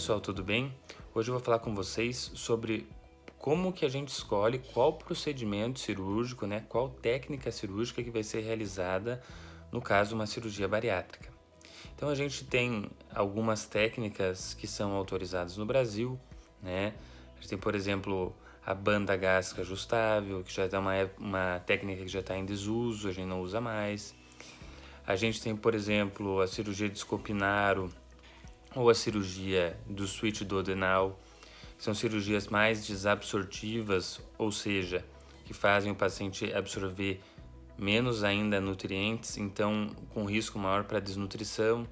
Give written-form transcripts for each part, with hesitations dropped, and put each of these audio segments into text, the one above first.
pessoal, tudo bem? Hoje eu vou falar com vocês sobre como que a gente escolhe qual procedimento cirúrgico, qual técnica cirúrgica que vai ser realizada no caso de uma cirurgia bariátrica. Então a gente tem algumas técnicas que são autorizadas no Brasil, né? A gente tem, por exemplo, a banda gástrica ajustável, que já é uma técnica que já está em desuso, a gente não usa mais. A gente tem, por exemplo, a cirurgia de Scopinaro ou a cirurgia do switch duodenal, que são cirurgias mais desabsortivas, ou seja, que fazem o paciente absorver menos ainda nutrientes, então com risco maior para desnutrição.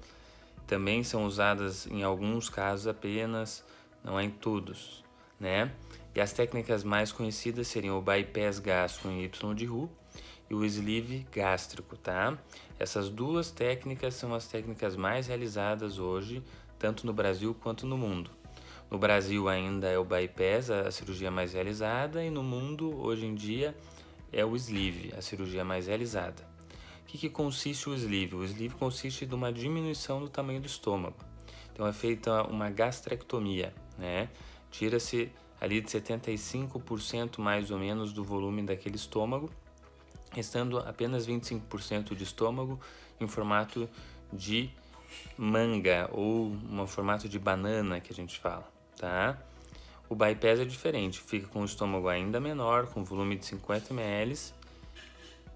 Também são usadas em alguns casos apenas, não é em todos, né? E as técnicas mais conhecidas seriam o bypass gástrico em Y de Roux e o sleeve gástrico, tá? Essas duas técnicas são as técnicas mais realizadas hoje, tanto no Brasil quanto no mundo. No Brasil ainda é o bypass, a cirurgia mais realizada, e no mundo, hoje em dia, é o sleeve, a cirurgia mais realizada. O que consiste o sleeve? O sleeve consiste de uma diminuição do tamanho do estômago. Então é feita uma gastrectomia, né? Tira-se ali de 75% mais ou menos do volume daquele estômago, restando apenas 25% de estômago em formato de manga ou um formato de banana que a gente fala, tá? O bypass é diferente, fica com o estômago ainda menor, com volume de 50 ml,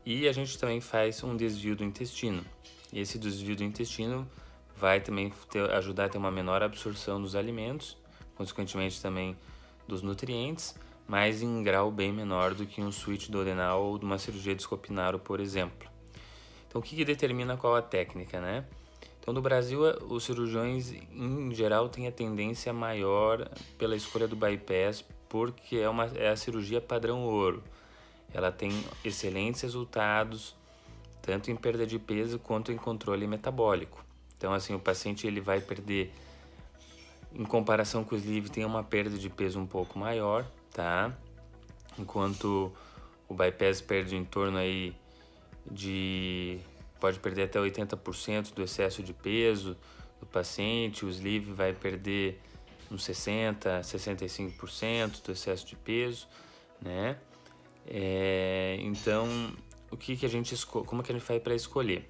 e a gente também faz um desvio do intestino. E esse desvio do intestino vai também ajudar a ter uma menor absorção dos alimentos, consequentemente também dos nutrientes, mas em grau bem menor do que um switch duodenal ou de uma cirurgia de Scopinaro, por exemplo. Então o que determina qual a técnica, né? Então no Brasil os cirurgiões em geral têm a tendência maior pela escolha do bypass, porque é a cirurgia padrão ouro. Ela tem excelentes resultados, tanto em perda de peso quanto em controle metabólico. Então assim, o paciente ele vai perder, em comparação com o sleeve, tem uma perda de peso um pouco maior, tá? Enquanto o bypass perde em torno aí pode perder até 80% do excesso de peso do paciente. O sleeve vai perder uns 60%, 65% do excesso de peso, né? Então, como que a gente faz para escolher?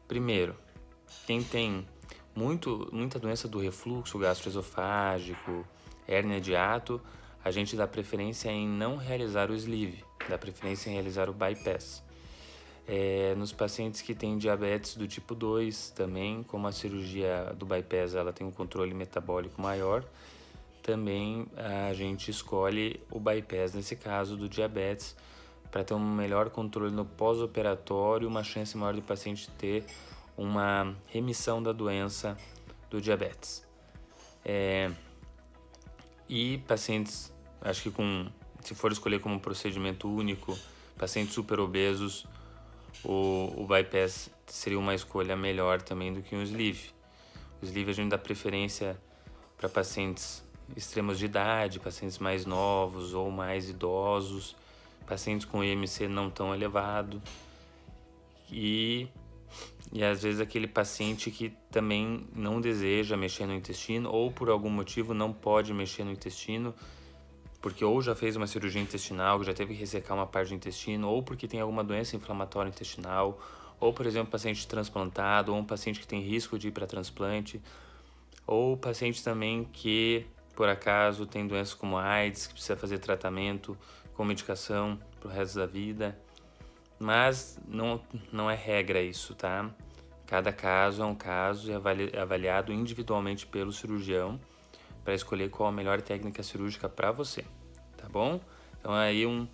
Primeiro, quem tem muita doença do refluxo gastroesofágico, hérnia de hiato, a gente dá preferência em não realizar o sleeve, dá preferência em realizar o bypass. Nos pacientes que têm diabetes do tipo 2 também, como a cirurgia do bypass ela tem um controle metabólico maior, também a gente escolhe o bypass nesse caso do diabetes para ter um melhor controle no pós-operatório, uma chance maior do paciente ter uma remissão da doença do diabetes. E pacientes, acho que se for escolher como um procedimento único, pacientes super obesos, o bypass seria uma escolha melhor também do que um sleeve. O sleeve a gente dá preferência para pacientes extremos de idade, pacientes mais novos ou mais idosos, pacientes com IMC não tão elevado e às vezes aquele paciente que também não deseja mexer no intestino ou por algum motivo não pode mexer no intestino, porque ou já fez uma cirurgia intestinal, já teve que ressecar uma parte do intestino, ou porque tem alguma doença inflamatória intestinal, ou, por exemplo, paciente transplantado, ou um paciente que tem risco de ir para transplante, ou paciente também que, por acaso, tem doenças como AIDS, que precisa fazer tratamento com medicação para o resto da vida. Mas não é regra isso, tá? Cada caso é um caso e é avaliado individualmente pelo cirurgião para escolher qual a melhor técnica cirúrgica para você, tá bom? Então aí um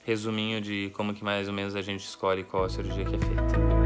resuminho de como que mais ou menos a gente escolhe qual a cirurgia que é feita.